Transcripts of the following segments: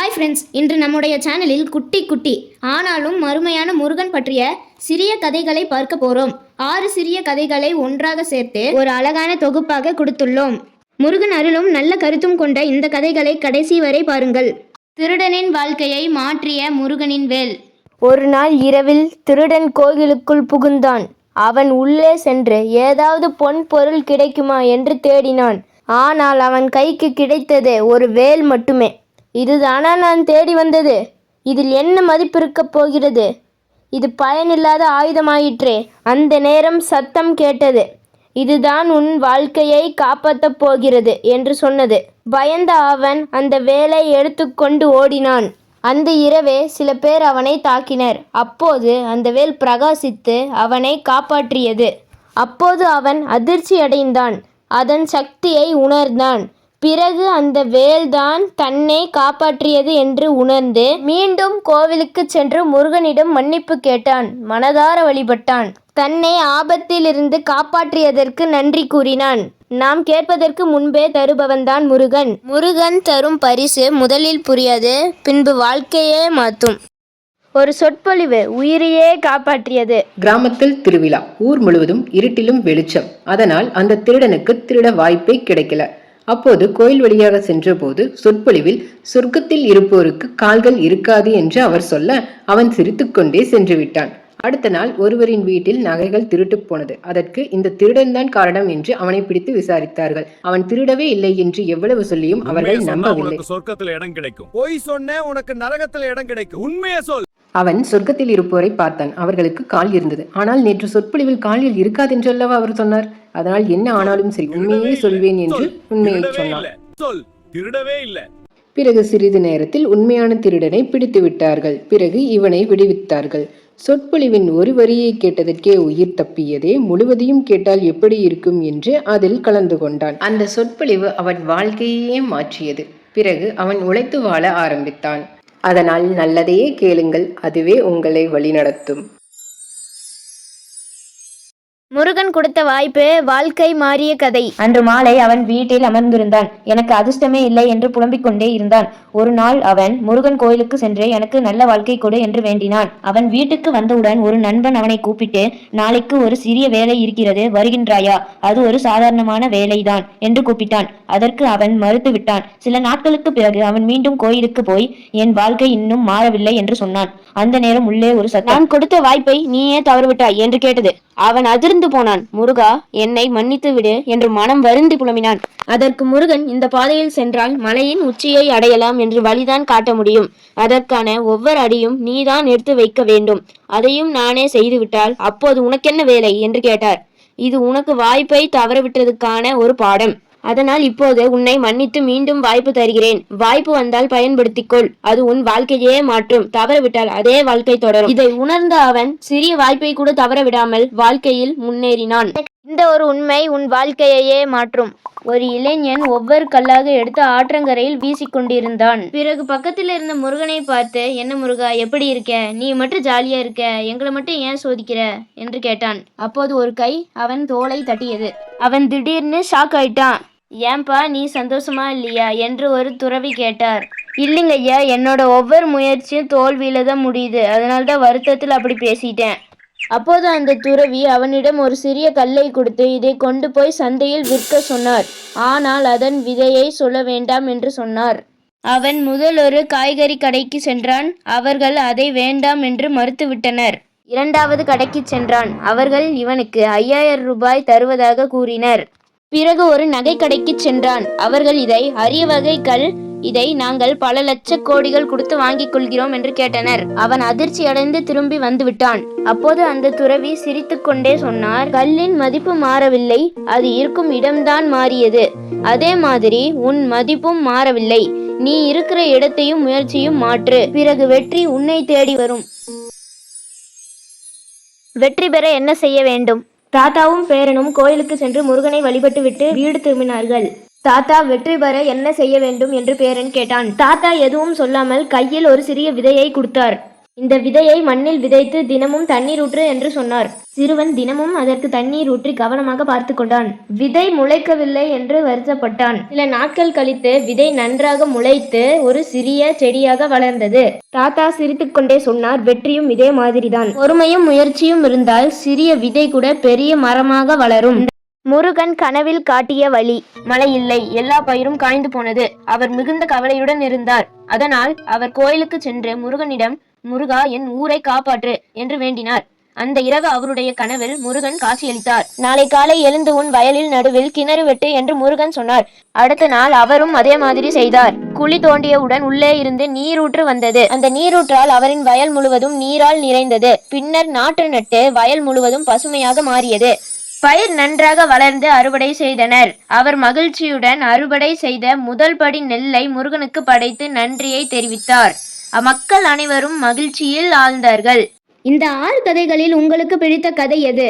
Hi friends, இன்று நம்முடைய சேனலில் குட்டி குட்டி ஆனாலும் மறுமையான முருகன் பற்றிய சிறிய கதைகளை பார்க்க போகிறோம். 6 சிறிய கதைகளை ஒன்றாக சேர்த்து ஒரு அழகான தொகுப்பாக கொடுத்துள்ளோம். முருகன் அருளும் நல்ல கருத்தும் கொண்ட இந்த கதைகளை கடைசி வரை பாருங்கள். திருடனின் வாழ்க்கையை மாற்றிய முருகனின் வேல். ஒரு நாள் இரவில் திருடன் கோயிலுக்குள் புகுந்தான். அவன் உள்ளே சென்று ஏதாவது பொன் பொருள் கிடைக்குமா என்று தேடினான். ஆனால் அவன் கைக்கு கிடைத்தது ஒரு வேல் மட்டுமே. இதுதானா நான் தேடி வந்தது? இதில் என்ன மதிப்பிருக்கப் போகிறது? இது பயனில்லாத ஆயுதமாயிற்றே. அந்த நேரம் சத்தம் கேட்டது. இதுதான் உன் வாழ்க்கையை காப்பாற்றப் போகிறது என்று சொன்னது. பயந்த அவன் அந்த வேலை எடுத்துக்கொண்டு ஓடினான். அந்த இரவே சில பேர் அவனை தாக்கினர். அப்போது அந்த வேல் பிரகாசித்து அவனை காப்பாற்றியது. அப்போது அவன் அதிர்ச்சி அடைந்தான். அதன் சக்தியை உணர்ந்தான். பிறகு அந்த வேல்தான் தன்னை காப்பாற்றியது என்று உணர்ந்து மீண்டும் கோவிலுக்கு சென்று முருகனிடம் மன்னிப்பு கேட்டான். மனதார வழிபட்டான். தன்னை ஆபத்திலிருந்து காப்பாற்றியதற்கு நன்றி கூறினான். நாம் கேட்பதற்கு முன்பே தருபவன்தான் முருகன். முருகன் தரும் பரிசு முதலில் புரியாது, பின்பு வாழ்க்கையே மாற்றும். ஒரு சொற்பொழிவு உயிரையே காப்பாற்றியது. கிராமத்தில் திருவிழா. ஊர் முழுவதும் இருட்டிலும் வெளிச்சம். அதனால் அந்த திருடனுக்கு திருட வாய்ப்பே கிடைக்கல. அப்போது கோயில் வழியாக சென்றபோது சொற்பொழிவில் சொர்க்கத்தில் இருப்போருக்கு கால்கள் இருக்காது என்று அவர் சொல்ல அவன் சிரித்துக்கொண்டே சென்று விட்டான். அடுத்த நாள் ஒருவரின் வீட்டில் நகைகள் திருட்டு போனது. அதற்கு இந்த திருடன்தான் காரணம் என்று அவனை பிடித்து விசாரித்தார்கள். அவன் திருடவே இல்லை என்று எவ்வளவு சொல்லியும் அவர்கள் நம்பவில்லை. சொர்க்கத்தில் இடம் கிடைக்கும். பொய் சொன்ன உனக்கு நரகத்தில் இடம் கிடைக்கும். உண்மையை சொல். அவன் சொர்க்கத்தில் இருப்போரை பார்த்தான். அவர்களுக்கு கால் இருந்தது. ஆனால் நேற்று சொற்பொழிவில் காலில் இருக்காது என்றல்லவா அவர் சொன்னார். அதனால் என்ன ஆனாலும் சரி, உண்மையே சொல்வேன் என்று உண்மையை சொன்னான். பிறகு சிறிது நேரத்தில் உண்மையான திருடனை பிடித்து விட்டார்கள். பிறகு இவனை விடுவித்தார்கள். சொற்பொழிவின் ஒரு வரியை கேட்டதற்கே உயிர் தப்பியதே. முழுவதையும் கேட்டால் எப்படி இருக்கும் என்று அதில் கலந்து கொண்டான். அந்த சொற்பொழிவு அவன் வாழ்க்கையே மாற்றியது. பிறகு அவன் உழைத்து வாழ ஆரம்பித்தான். அதனால் நல்லதையே கேளுங்கள், அதுவே உங்களை வழிநடத்தும். முருகன் கொடுத்த வாய்ப்பு வாழ்க்கை மாறிய கதை. அன்று மாலை அவன் வீட்டில் அமர்ந்திருந்தான். எனக்கு அதிர்ஷ்டமே இல்லை என்று புலம்பிக் கொண்டே இருந்தான். ஒரு நாள் அவன் முருகன் கோயிலுக்கு சென்று எனக்கு நல்ல வாழ்க்கை கொடு என்று வேண்டினான். அவன் வீட்டுக்கு வந்தவுடன் ஒரு நண்பன் அவனை கூப்பிட்டு, நாளைக்கு ஒரு சிறிய வேலை இருக்கிறது, வருகின்றாயா? அது ஒரு சாதாரணமான வேலைதான் என்று கூப்பிட்டான். அதற்கு அவன் மறுத்து விட்டான். சில நாட்களுக்கு பிறகு அவன் மீண்டும் கோயிலுக்கு போய் என் வாழ்க்கை இன்னும் மாறவில்லை என்று சொன்னான். அந்த நேரம் உள்ளே ஒரு சத்தம், நான் கொடுத்த வாய்ப்பை நீயே தவறுவிட்டாய் என்று கேட்டது. அவன் அதிர்ந்து போனான். முருகா, என்னை மன்னித்து விடு என்று மனம் வருந்தி புலம்பினான். அதற்கு முருகன், இந்த பாதையில் சென்றால் மலையின் உச்சியை அடையலாம் என்று வழிதான் காட்ட முடியும். அதற்கான ஒவ்வொரு அடியும் நீதான் எடுத்து வைக்க வேண்டும். அதையும் நானே செய்துவிட்டால் அப்போது உனக்கென்ன வேலை என்று கேட்டார். இது உனக்கு வாய்ப்பை தவறவிட்டதுக்கான ஒரு பாடம். அதனால் இப்போது உன்னை மன்னித்து மீண்டும் வாய்ப்பு தருகிறேன். வாய்ப்பு வந்தால் பயன்படுத்திக்கொள். அது உன் வாழ்க்கையே மாற்றும். தவறவிட்டால் அதே வாழ்க்கை தொடரும். இதை உணர்ந்த அவன் சிறிய வாய்ப்பை கூட தவற விடாமல் வாழ்க்கையில் முன்னேறினான். இந்த ஒரு உண்மை உன் வாழ்க்கையே மாற்றும். ஒரு இளைஞன் ஒவ்வொரு கல்லாக எடுத்து ஆற்றங்கரையில் வீசிக்கொண்டிருந்தான். பிறகு பக்கத்தில் இருந்த முருகனை பார்த்து, என்ன முருகா, எப்படி இருக்க? நீ மட்டும் ஜாலியா இருக்க, எங்களை மட்டும் ஏன் சோதிக்கிற என்று கேட்டான். அப்போது ஒரு கை அவன் தோளை தட்டியது. அவன் திடீர்னு ஷாக் ஆயிட்டான். ஏன்பா, நீ சந்தோஷமா இல்லையா என்று ஒரு துறவி கேட்டார். இல்லைங்க ஐயா, என்னோட ஒவ்வொரு முயற்சியும் தோல்வியில தான் முடியுது. அதனால்தான் வருத்தத்தில் அப்படி பேசிட்டேன். அப்போது அந்த துறவி அவனிடம் ஒரு சிறிய கல்லை கொடுத்து, இதை கொண்டு போய் சந்தையில் விற்க சொன்னார். ஆனால் அதன் விதையை சொல்ல வேண்டாம் என்று சொன்னார். அவன் முதல் ஒரு காய்கறி கடைக்கு சென்றான். அவர்கள் அதை வேண்டாம் என்று மறுத்துவிட்டனர். இரண்டாவது கடைக்கு சென்றான். அவர்கள் இவனுக்கு 5000 ரூபாய் தருவதாக கூறினர். பிறகு ஒரு நகை கடைக்கு சென்றான். அவர்கள் இதை அரிய வகை கல், இதை நாங்கள் பல லட்ச கோடிகள் கொடுத்து வாங்கிக் கொள்கிறோம் என்று கேட்டனர். அவன் அதிர்ச்சி அடைந்து திரும்பி வந்து விட்டான். அப்போது அந்த துறவி சிரித்து கொண்டே சொன்னார், கல்லின் மதிப்பு மாறவில்லை, அது இருக்கும் இடம்தான் மாறியது. அதே மாதிரி உன் மதிப்பும் மாறவில்லை. நீ இருக்கிற இடத்தையும் முயற்சியும் மாற்று. பிறகு வெற்றி உன்னை தேடி வரும். வெற்றி பெற என்ன செய்ய வேண்டும்? தாத்தாவும் பேரனும் கோயிலுக்கு சென்று முருகனை வழிபட்டு விட்டு வீடு திரும்பினார்கள். தாத்தா, வெற்றி பெற என்ன செய்ய வேண்டும் என்று பேரன் கேட்டான். தாத்தா எதுவும் சொல்லாமல் கையில் ஒரு சிறிய விதையை கொடுத்தார். இந்த விதையை மண்ணில் விதைத்து தினமும் தண்ணீர் ஊற்று என்று சொன்னார். சிறுவன் தினமும் அதற்கு தண்ணீர் ஊற்றி கவனமாக பார்த்து கொண்டான். விதை முளைக்கவில்லை என்று வருத்தப்பட்டான். சில நாட்கள் கழித்து விதை நன்றாக முளைத்து ஒரு சிறிய செடியாக வளர்ந்தது. தாத்தா சிரித்துக்கொண்டே சொன்னார், வெற்றியும் இதே மாதிரிதான். பொறுமையும் முயற்சியும் இருந்தால் சிறிய விதை கூட பெரிய மரமாக வளரும். முருகன் கனவில் காட்டிய வழி. மழை இல்லை, எல்லா பயிரும் காய்ந்து போனது. அவர் மிகுந்த கவலையுடன் இருந்தார். அதனால் அவர் கோயிலுக்கு சென்று முருகனிடம், முருகா, என் ஊரை காப்பாற்று என்று வேண்டினார். அந்த இரவு அவருடைய கனவில் முருகன் காட்சியளித்தார். நாளை காலை எழுந்து உன் வயலில் நடுவில் கிணறு வெட்டு என்று முருகன் சொன்னார். அடுத்த நாள் அவரும் அதே மாதிரி செய்தார். குழி தோண்டியவுடன் உள்ளே இருந்து நீரூற்று வந்தது. அந்த நீரூற்றால் அவரின் வயல் முழுவதும் நீரால் நிறைந்தது. பின்னர் நாற்று நட்டு வயல் முழுவதும் பசுமையாக மாறியது. பயிர் நன்றாக வளர்ந்து அறுவடை செய்தனர். அவர் மகிழ்ச்சியுடன் அறுவடை செய்த முதல் படி நெல்லை முருகனுக்கு படைத்து நன்றியை தெரிவித்தார். மக்கள் அனைவரும் மகிழ்ச்சியில் ஆழ்ந்தார்கள். இந்த 6 கதைகளில் உங்களுக்கு பிடித்த கதை எது?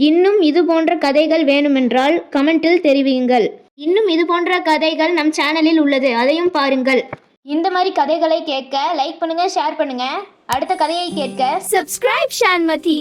இன்னும் இது போன்ற கதைகள் வேணுமென்றால் கமெண்டில் தெரிவியுங்கள். இன்னும் இது போன்ற கதைகள் நம் சேனலில் உள்ளது, அதையும் பாருங்கள். இந்த மாதிரி கதைகளை கேட்க லைக் பண்ணுங்க, ஷேர் பண்ணுங்க. அடுத்த கதையை கேட்க சப்ஸ்கிரைப் ஷான்மதி.